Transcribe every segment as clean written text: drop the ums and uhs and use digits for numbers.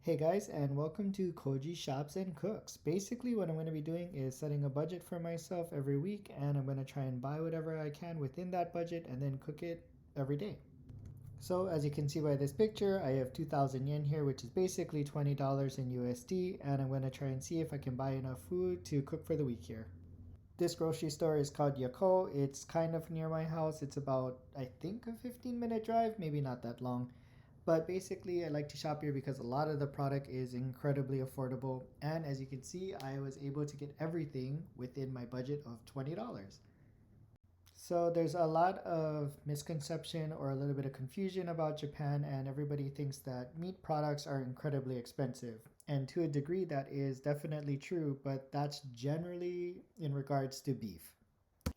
Hey guys, and welcome to Koji Shops and Cooks. Basically, what I'm going to be doing is setting a budget for myself every week, and I'm going to try and buy whatever I can within that budget and then cook it every day. So, as you can see by this picture, I have 2,000 yen here, which is basically $20 in USD, and I'm going to try and see if I can buy enough food to cook for the week here. This grocery store is called Yaoko. It's kind of near my house. It's about, I think, a 15-minute drive, maybe not that long. But basically, I like to shop here because a lot of the product is incredibly affordable. And as you can see, I was able to get everything within my budget of $20. So there's a lot of misconception or a little bit of confusion about Japan, and everybody thinks that meat products are incredibly expensive. And to a degree, that is definitely true, but that's generally in regards to beef.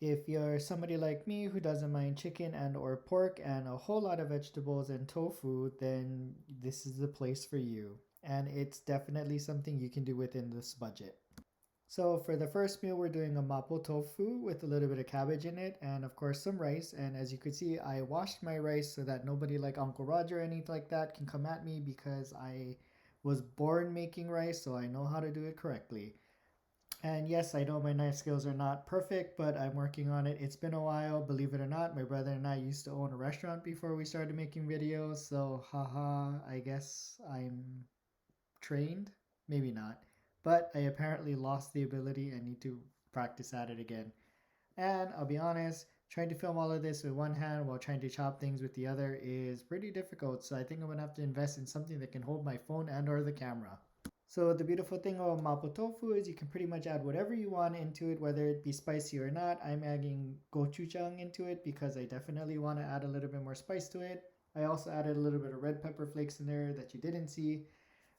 If you're somebody like me who doesn't mind chicken and or pork and a whole lot of vegetables and tofu, then this is the place for you. And it's definitely something you can do within this budget. So for the first meal, we're doing a MAPO Tofu with a little bit of cabbage in it and of course some rice. And as you could see, I washed my rice so that nobody like Uncle Roger or anything like that can come at me because I was born making rice, so I know how to do it correctly. And yes, I know my knife skills are not perfect, but I'm working on it. It's been a while, believe it or not. My brother and I used to own a restaurant before we started making videos, so haha, I guess I'm trained. Maybe not. But I apparently lost the ability and need to practice at it again. And I'll be honest, trying to film all of this with one hand while trying to chop things with the other is pretty difficult, so I think I'm gonna have to invest in something that can hold my phone and or the camera. So the beautiful thing about mapo tofu is you can pretty much add whatever you want into it, whether it be spicy or not. I'm adding gochujang into it because I definitely want to add a little bit more spice to it. I also added a little bit of red pepper flakes in there that you didn't see,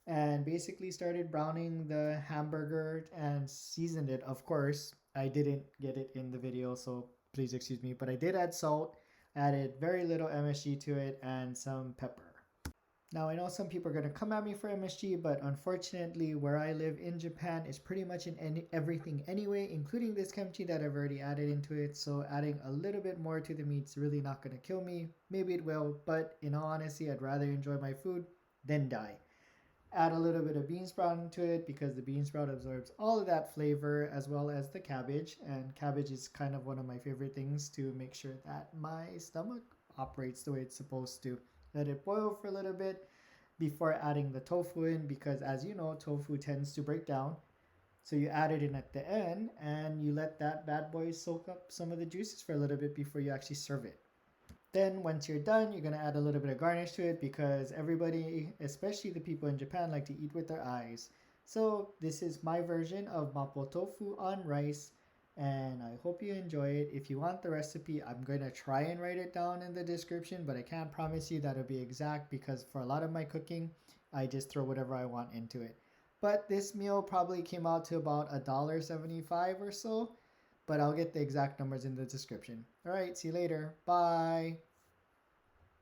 and basically started browning the hamburger and seasoned it. Of course, I didn't get it in the video, so please excuse me, but I did add salt, added very little MSG to it, and some pepper. Now, I know some people are going to come at me for MSG, but unfortunately, where I live in Japan is pretty much in everything anyway, including this kimchi that I've already added into it. So adding a little bit more to the meat's really not going to kill me. Maybe it will, but in all honesty, I'd rather enjoy my food than die. Add a little bit of bean sprout into it because the bean sprout absorbs all of that flavor as well as the cabbage. And cabbage is kind of one of my favorite things to make sure that my stomach operates the way it's supposed to. Let it boil for a little bit before adding the tofu in because, as you know, tofu tends to break down. So you add it in at the end and you let that bad boy soak up some of the juices for a little bit before you actually serve it. Then once you're done, you're going to add a little bit of garnish to it because everybody, especially the people in Japan, like to eat with their eyes. So this is my version of mapo tofu on rice, and I hope you enjoy it. If you want the recipe, I'm going to try and write it down in the description, but I can't promise you that it'll be exact because for a lot of my cooking, I just throw whatever I want into it. But this meal probably came out to about $1.75 or so, but I'll get the exact numbers in the description. All right, see you later. Bye.